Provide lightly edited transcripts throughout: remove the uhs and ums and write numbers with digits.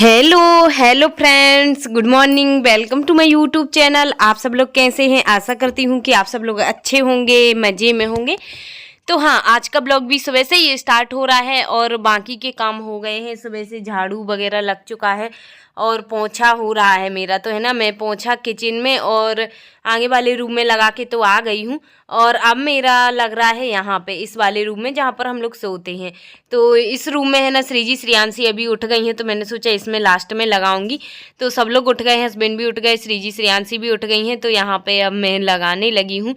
Hello hello friends, good morning. Welcome to my YouTube channel. आप सब लोग कैसे हैं? आशा करती हूँ कि आप सब लोग अच्छे होंगे, मज़े में होंगे। तो हाँ, आज का ब्लॉग भी सुबह से ही स्टार्ट हो रहा है और बाकी के काम हो गए हैं। सुबह से झाड़ू वगैरह लग चुका है और पोंछा हो रहा है मेरा, तो है ना। मैं पोंछा किचन में और आगे वाले रूम में लगा के तो आ गई हूँ और अब मेरा लग रहा है यहाँ पे इस वाले रूम में जहाँ पर हम लोग सोते हैं। तो इस रूम में है ना, श्रीजी श्रेयांशी अभी उठ गई हैं, तो मैंने सोचा इसमें लास्ट में लगाऊंगी। तो सब लोग उठ गए हैं, हस्बैंड भी उठ गए, श्रीजी श्रेयांशी भी उठ गई हैं, तो यहाँ पे अब मैं लगाने लगी हूँ।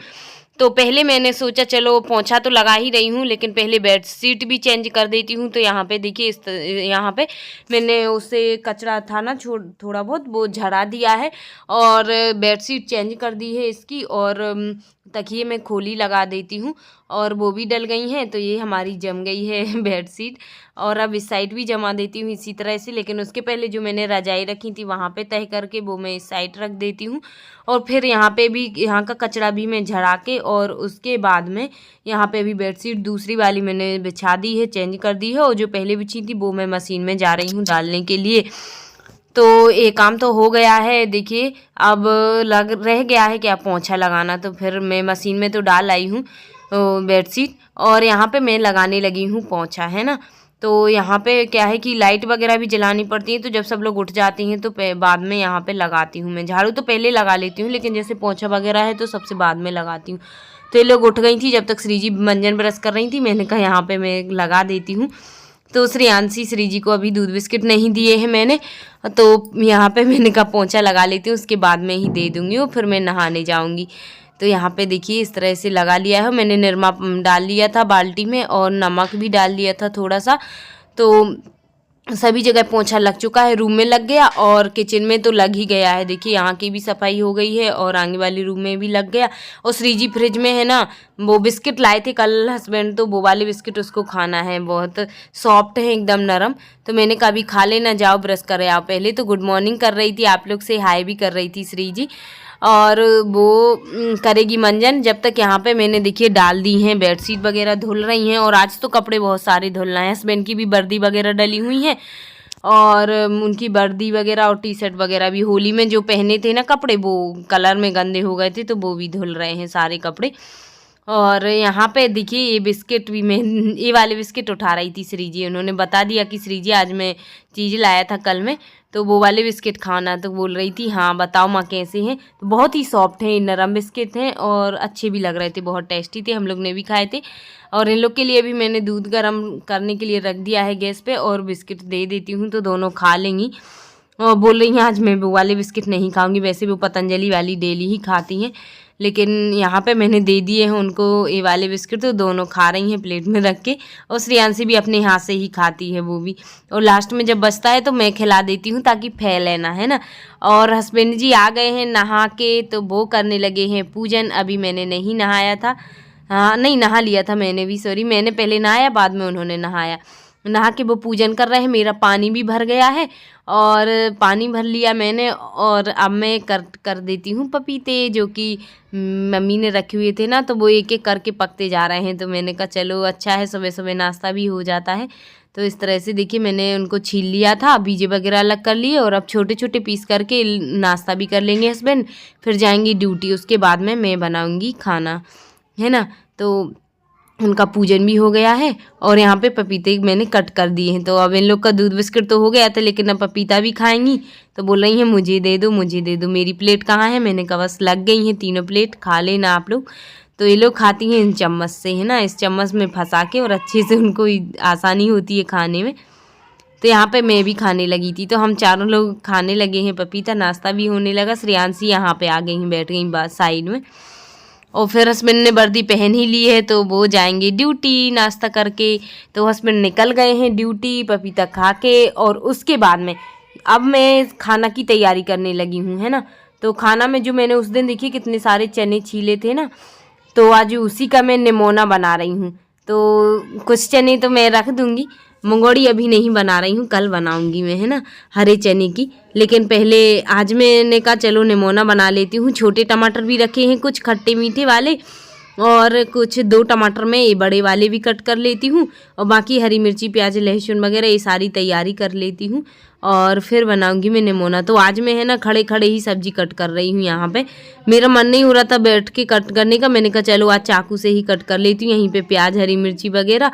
तो पहले मैंने सोचा चलो पोंछा तो लगा ही रही हूँ, लेकिन पहले बेड शीट भी चेंज कर देती हूँ। तो यहाँ पे देखिए यहाँ पे मैंने उससे कचरा था ना थोड़ा बहुत वो झड़ा दिया है और बेड शीट चेंज कर दी है इसकी, और तकिए में खोली लगा देती हूँ और वो भी डल गई हैं। तो ये हमारी जम गई है बेड शीट, और अब इस साइड भी जमा देती हूँ इसी तरह से। लेकिन उसके पहले जो मैंने रजाई रखी थी वहाँ पे तह करके वो मैं इस साइड रख देती हूँ, और फिर यहाँ पे भी यहाँ का कचरा भी मैं झड़ा के, और उसके बाद में यहाँ पे भी बेडशीट दूसरी वाली मैंने बिछा दी है, चेंज कर दी है, और जो पहले बिछी थी वो मैं मशीन में जा रही हूँ डालने के लिए। तो ये काम तो हो गया है। देखिए अब रह गया है क्या, पोंछा लगाना। तो फिर मैं मशीन में तो डाल आई हूँ बेडशीट, और यहाँ पे मैं लगाने लगी हूँ पोंछा, है ना। तो यहाँ पे क्या है कि लाइट वगैरह भी जलानी पड़ती है, तो जब सब लोग उठ जाते हैं तो बाद में यहाँ पे लगाती हूँ मैं। झाड़ू तो पहले लगा लेती हूँ, लेकिन जैसे पोंछा वगैरह है तो सबसे बाद में लगाती हूँ। तो ये लोग उठ गई थी, जब तक श्रीजी मंजन ब्रश कर रही थी मैंने कहा यहाँ पे मैं लगा देती हूँ। तो श्रेयांशी श्रीजी को अभी दूध बिस्किट नहीं दिए हैं मैंने, तो यहाँ पे मैंने कहा पोंछा लगा लेती हूँ, उसके बाद में ही दे दूँगी और फिर मैं नहाने जाऊँगी। तो यहाँ पे देखिए इस तरह से लगा लिया है मैंने। निरमा डाल लिया था बाल्टी में और नमक भी डाल लिया था थोड़ा सा, तो सभी जगह पोंछा लग चुका है। रूम में लग गया और किचन में तो लग ही गया है। देखिए यहाँ की भी सफाई हो गई है और आगे वाले रूम में भी लग गया। और श्रीजी फ्रिज में है ना, वो बिस्किट लाए थे कल हस्बैंड, तो वो वाले बिस्किट उसको खाना है, बहुत सॉफ्ट है एकदम नरम। तो मैंने कहा भी खा लेना, जाओ ब्रश करे आओ। पहले तो गुड मॉर्निंग कर रही थी, आप लोग से हाय भी कर रही थी श्रीजी, और वो करेगी मंजन। जब तक यहाँ पे मैंने देखिए डाल दी हैं, बेडशीट वगैरह धुल रही हैं, और आज तो कपड़े बहुत सारे धुलना है। हस्बैंड की भी वर्दी वगैरह डली हुई है, और उनकी वर्दी वगैरह और टी शर्ट वगैरह भी होली में जो पहने थे ना कपड़े, वो कलर में गंदे हो गए थे, तो वो भी धुल रहे हैं सारे कपड़े। और यहाँ पे देखिए ये बिस्किट भी मैं ये वाले बिस्किट उठा रही थी श्रीजी, उन्होंने बता दिया कि श्रीजी आज मैं चीज़ लाया था कल में, तो वो वाले बिस्किट खाना। तो बोल रही थी हाँ बताओ माँ कैसे हैं। तो बहुत ही सॉफ्ट हैं, नरम बिस्किट हैं और अच्छे भी लग रहे थे, बहुत टेस्टी थे, हम लोग ने भी खाए थे। और इन लोग के लिए भी मैंने दूध गर्म करने के लिए रख दिया है गैस पे, और बिस्किट दे देती हूँ तो दोनों खा लेंगी। और बोल रही हैं आज मैं वो वाले बिस्किट नहीं खाऊंगी, वैसे वो पतंजलि वाली डेली ही खाती हैं, लेकिन यहाँ पे मैंने दे दिए हैं उनको ये वाले बिस्किट, तो दोनों खा रही हैं प्लेट में रख के। और श्रेयांशी भी अपने हाथ से ही खाती है वो भी, और लास्ट में जब बचता है तो मैं खिला देती हूँ ताकि फैले ना, है ना। और हस्बैंड जी आ गए हैं नहा के, तो वो करने लगे हैं पूजन। अभी मैंने नहीं नहाया था, हाँ नहीं नहा लिया था मैंने भी, सॉरी, मैंने पहले नहाया बाद में उन्होंने नहाया। नहा के वो पूजन कर रहे हैं। मेरा पानी भी भर गया है और पानी भर लिया मैंने, और अब मैं कर देती हूँ पपीते जो कि मम्मी ने रखे हुए थे ना, तो वो एक एक करके पकते जा रहे हैं। तो मैंने कहा चलो अच्छा है, सुबह सुबह नाश्ता भी हो जाता है। तो इस तरह से देखिए मैंने उनको छील लिया था, बीजे वगैरह अलग कर लिए, और अब छोटे छोटे पीस करके नाश्ता भी कर लेंगे हस्बैंड, फिर जाएंगी ड्यूटी। उसके बाद में मैं बनाऊँगी खाना, है ना। तो उनका पूजन भी हो गया है, और यहाँ पे पपीते मैंने कट कर दिए हैं। तो अब इन लोग का दूध बिस्किट तो हो गया था, लेकिन अब पपीता भी खाएंगी। तो बोल रही हैं मुझे दे दो मुझे दे दो। मेरी प्लेट कहाँ है, मैंने कहा बस लग गई हैं तीनों प्लेट, खा लेना आप लोग। तो ये लोग खाती हैं इन चम्मच से, है ना, इस चम्मच में फंसा के, और अच्छे से उनको आसानी होती है खाने में। तो यहाँ पे मैं भी खाने लगी थी, तो हम चारों लोग खाने लगे हैं पपीता, नाश्ता भी होने लगा। श्रेयांशी यहाँ पे आ गई हैं, बैठ गई बात साइड में, और फिर हस्बैंड ने वर्दी पहन ही ली है, तो वो जाएंगे ड्यूटी नाश्ता करके। तो हस्बैंड निकल गए हैं ड्यूटी पपीता खा के, और उसके बाद में अब मैं खाना की तैयारी करने लगी हूँ, है ना। तो खाना में जो मैंने उस दिन देखिए कितने सारे चने छीले थे ना, तो आज उसी का मैं निमोना बना रही हूँ। तो कुछ चने तो मैं रख दूँगी, मंगोड़ी अभी नहीं बना रही हूँ, कल बनाऊँगी मैं, है ना, हरे चने की। लेकिन पहले आज मैंने कहा चलो निमोना बना लेती हूँ। छोटे टमाटर भी रखे हैं कुछ खट्टे मीठे वाले, और कुछ 2 टमाटर मैं ये बड़े वाले भी कट कर लेती हूँ और बाकी हरी मिर्ची प्याज लहसुन वगैरह ये सारी तैयारी कर लेती हूँ और फिर बनाऊंगी मैं निमोना। तो आज मैं है ना खड़े खड़े ही सब्जी कट कर रही हूँ। यहाँ पे मेरा मन नहीं हो रहा था बैठ के कट करने का, मैंने कहा चलो आज चाकू से ही कट कर लेती हूँ। यहीं पे प्याज हरी मिर्ची वगैरह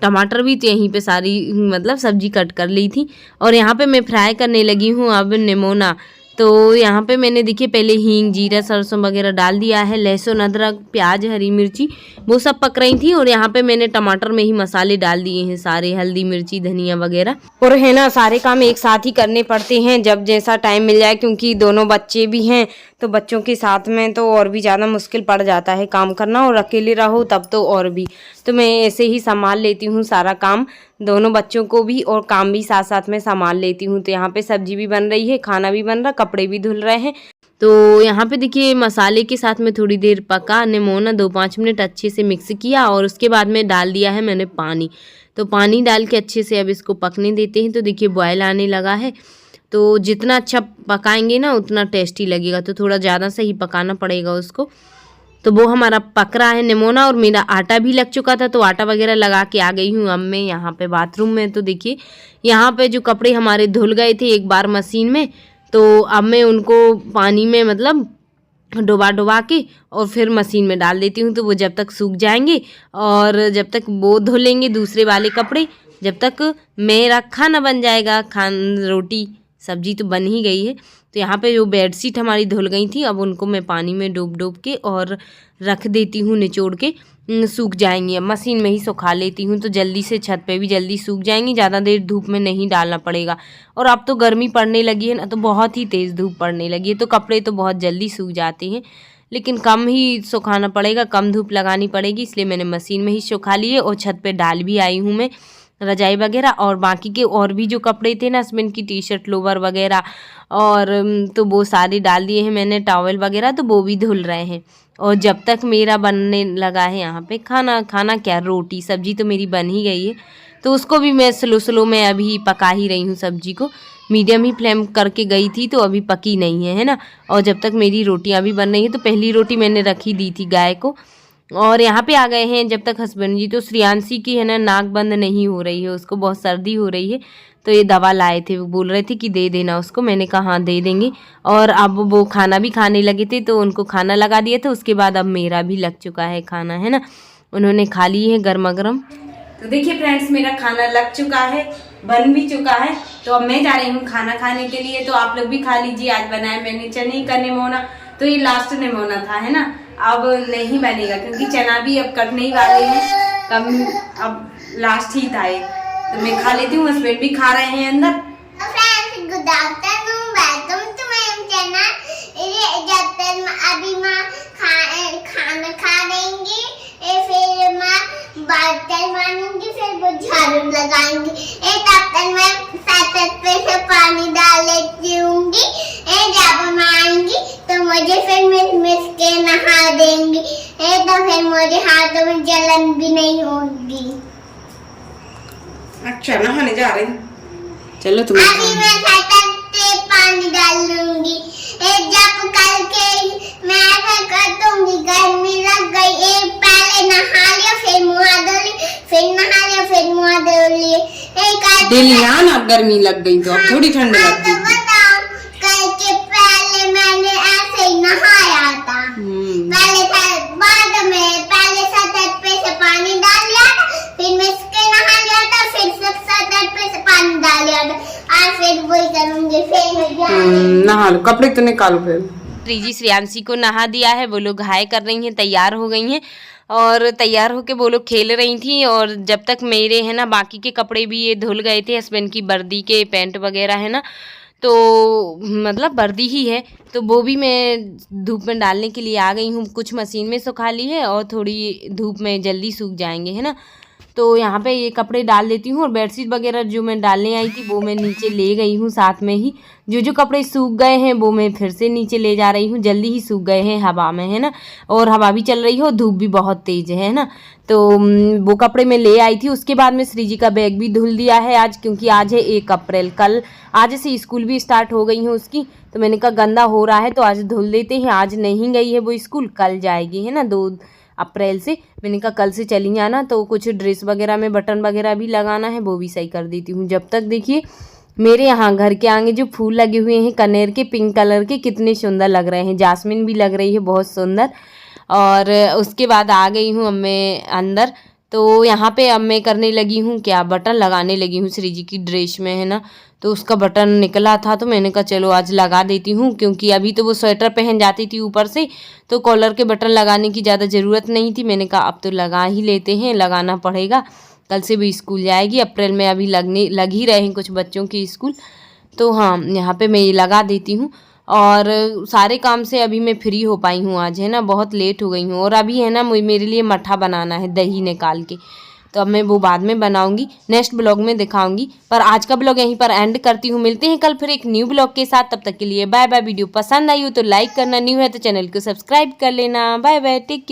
टमाटर भी तो यहीं पे सारी मतलब सब्जी कट कर ली थी और यहाँ पे मैं फ्राई करने लगी हूँ अब निमोना। तो यहाँ पे मैंने देखिए पहले हींग जीरा सरसों वगैरह डाल दिया है, लहसुन अदरक प्याज हरी मिर्ची वो सब पक रही थी और यहाँ पे मैंने टमाटर में ही मसाले डाल दिए हैं सारे, हल्दी मिर्ची धनिया वगैरह। और है ना सारे काम एक साथ ही करने पड़ते हैं जब जैसा टाइम मिल जाए, क्योंकि दोनों बच्चे भी हैं तो बच्चों के साथ में तो और भी ज़्यादा मुश्किल पड़ जाता है काम करना, और अकेले रहो तब तो और भी। तो मैं ऐसे ही संभाल लेती हूँ सारा काम, दोनों बच्चों को भी और काम भी साथ साथ में संभाल लेती हूँ। तो यहाँ पे सब्जी भी बन रही है, खाना भी बन रहा, कपड़े भी धुल रहे हैं। तो यहाँ पे देखिए मसाले के साथ में थोड़ी देर पका निमोना, 2-5 मिनट अच्छे से मिक्स किया और उसके बाद में डाल दिया है मैंने पानी। तो पानी डाल के अच्छे से अब इसको पकने देते हैं। तो देखिए बॉयल आने लगा है, तो जितना अच्छा पकाएंगे ना उतना टेस्टी लगेगा, तो थोड़ा ज़्यादा सही पकाना पड़ेगा उसको। तो वो हमारा पक रहा है निमोना और मेरा आटा भी लग चुका था, तो आटा वगैरह लगा के आ गई हूँ अब मैं यहाँ पे बाथरूम में। तो देखिए यहाँ पे जो कपड़े हमारे धुल गए थे एक बार मशीन में, तो अब मैं उनको पानी में मतलब डुबा के और फिर मशीन में डाल देती हूँ। तो वो जब तक सूख जाएंगे और जब तक वो धुलेंगे दूसरे वाले कपड़े, जब तक मेरा खाना बन जाएगा। रोटी सब्जी तो बन ही गई है। तो यहाँ पे जो बेडशीट हमारी धुल गई थी अब उनको मैं पानी में डूब के और रख देती हूँ निचोड़ के, सूख जाएंगी। अब मशीन में ही सुखा लेती हूँ तो जल्दी से छत पे भी जल्दी सूख जाएंगी, ज़्यादा देर धूप में नहीं डालना पड़ेगा। और अब तो गर्मी पड़ने लगी है ना, तो बहुत ही तेज़ धूप पड़ने लगी है, तो कपड़े तो बहुत जल्दी सूख जाते हैं, लेकिन कम ही सुखाना पड़ेगा, कम धूप लगानी पड़ेगी, इसलिए मैंने मशीन में ही सुखा लिए। और छत पे डाल भी आई हूँ मैं रजाई वगैरह, और बाकी के और भी जो कपड़े थे ना हस्बैंड की टी शर्ट लोवर वगैरह और तो वो सारे डाल दिए हैं मैंने, टॉवल वगैरह तो वो भी धुल रहे हैं। और जब तक मेरा बनने लगा है यहाँ पे खाना क्या रोटी सब्जी तो मेरी बन ही गई है, तो उसको भी मैं स्लो में अभी पका ही रही हूँ। सब्जी को मीडियम ही फ्लेम करके गई थी तो अभी पकी नहीं है ना। और जब तक मेरी रोटियाँ भी बन रही हैं, तो पहली रोटी मैंने रखी दी थी गाय को और यहाँ पे आ गए हैं जब तक हस्बैंड जी। तो श्रियांशी की है ना नाक बंद नहीं हो रही है, उसको बहुत सर्दी हो रही है, तो ये दवा लाए थे, वो बोल रहे थे कि दे देना उसको, मैंने कहा हाँ दे देंगे। और अब वो खाना भी खाने लगे थे तो उनको खाना लगा दिया था, उसके बाद अब मेरा भी लग चुका है खाना, है ना, उन्होंने खा ली है गर्मा गर्म। तो देखिए फ्रेंड्स मेरा खाना लग चुका है, बन भी चुका है, तो अब मैं जा रही हूँ खाना खाने के लिए। तो आप लोग भी खा लीजिए। आज बनाया मैंने चने का निमोना, तो ये लास्ट निमोना था, है ना, अब नहीं बनेगा क्योंकि चना भी अब कटने ही वाले हैं, कम अब लास्ट ही था ये, तो मैं खा लेती हूँ, हस्बैंड भी खा रहे हैं अंदर। Good afternoon, welcome to my channel. जब तक अभी माँ खाना खा देंगी फिर माँ बर्तन मांगूंगी, फिर वो झाड़ू लगाएंगी, तब तक मैं छत पे से पानी डाल लेती हूँगी। जब माँ आएंगी तो मुझे फिर मिस के नहा देंगी, तो फिर मुझे हाथों में जलन भी नहीं होगी। अच्छा नहाने जा रही, चलो तुम अभी मैं छत पे पानी डाल लूंगी। जब कल के मैं ऐसा कर दूंगी, गर्मी लग गई, पहले नहा लिया फिर मुँह धो ली, फिर नहा लिया फिर मुँह धो लिए। दिलिया ना गर्मी लग गई तो अब थोड़ी ठंड लगती है। बताओ कल के पहले मैंने ऐसे ही नहाया था, पहले छत पे से पानी डाल लिया था, फिर मैं इसके नहा लिया था, फिर छत पे से पानी डाल लिया था, और फिर वही करूंगी, फिर नहा लो, कपड़े तो निकालो। फिर त्रिजी श्रियांशी को नहा दिया है, वो लोग हाय कर रही हैं, तैयार हो गई हैं और तैयार होके वो लोग खेल रही थी। और जब तक मेरे है ना बाकी के कपड़े भी ये धुल गए थे, हस्बैंड की वर्दी के पैंट वगैरह है ना, तो मतलब वर्दी ही है, तो वो भी मैं धूप में डालने के लिए आ गई हूँ। कुछ मशीन में सुखा ली है और थोड़ी धूप में जल्दी सूख जाएंगे, है ना। तो यहाँ पे ये कपड़े डाल देती हूँ और बेडशीट वगैरह जो मैं डालने आई थी वो मैं नीचे ले गई हूँ साथ में ही। जो कपड़े सूख गए हैं वो मैं फिर से नीचे ले जा रही हूँ, जल्दी ही सूख गए हैं हवा में, है ना, और हवा भी चल रही है और धूप भी बहुत तेज है ना। तो वो कपड़े मैं ले आई थी। उसके बाद में श्रीजी का बैग भी धुल दिया है आज, क्योंकि आज है 1 अप्रैल, कल आज से स्कूल भी स्टार्ट हो गई है उसकी, तो मैंने कहा गंदा हो रहा है तो आज धुल देते हैं। आज नहीं गई है वो स्कूल, कल जाएगी, है ना, अप्रैल से। मैंने कहा कल से चली आना, तो कुछ ड्रेस वगैरह में बटन वगैरह भी लगाना है, वो भी सही कर देती हूँ। जब तक देखिए मेरे यहाँ घर के आगे जो फूल लगे हुए हैं कनेर के पिंक कलर के, कितने सुंदर लग रहे हैं। जासमीन भी लग रही है बहुत सुंदर। और उसके बाद आ गई हूँ अब मैं अंदर, तो यहाँ पे अब मैं करने लगी हूँ क्या, बटन लगाने लगी हूँ श्री जी की ड्रेस में, है ना। तो उसका बटन निकला था तो मैंने कहा चलो आज लगा देती हूँ, क्योंकि अभी तो वो स्वेटर पहन जाती थी ऊपर से, तो कॉलर के बटन लगाने की ज़्यादा ज़रूरत नहीं थी। मैंने कहा अब तो लगा ही लेते हैं, लगाना पड़ेगा, कल से भी स्कूल जाएगी। अप्रैल में अभी लग ही रहे हैं कुछ बच्चों की स्कूल, तो हाँ यहाँ पे मैं ये लगा देती हूँ। और सारे काम से अभी मैं फ्री हो पाई हूँ आज, है ना, बहुत लेट हो गई हूँ। और अभी है ना मेरे लिए मट्ठा बनाना है दही निकाल के, तो अब मैं वो बाद में बनाऊंगी, नेक्स्ट ब्लॉग में दिखाऊंगी। पर आज का ब्लॉग यहीं पर एंड करती हूँ, मिलते हैं कल फिर एक न्यू ब्लॉग के साथ। तब तक के लिए बाय बाय। वीडियो पसंद आई हो तो लाइक करना, न्यू है तो चैनल को सब्सक्राइब कर लेना। Bye bye, take care.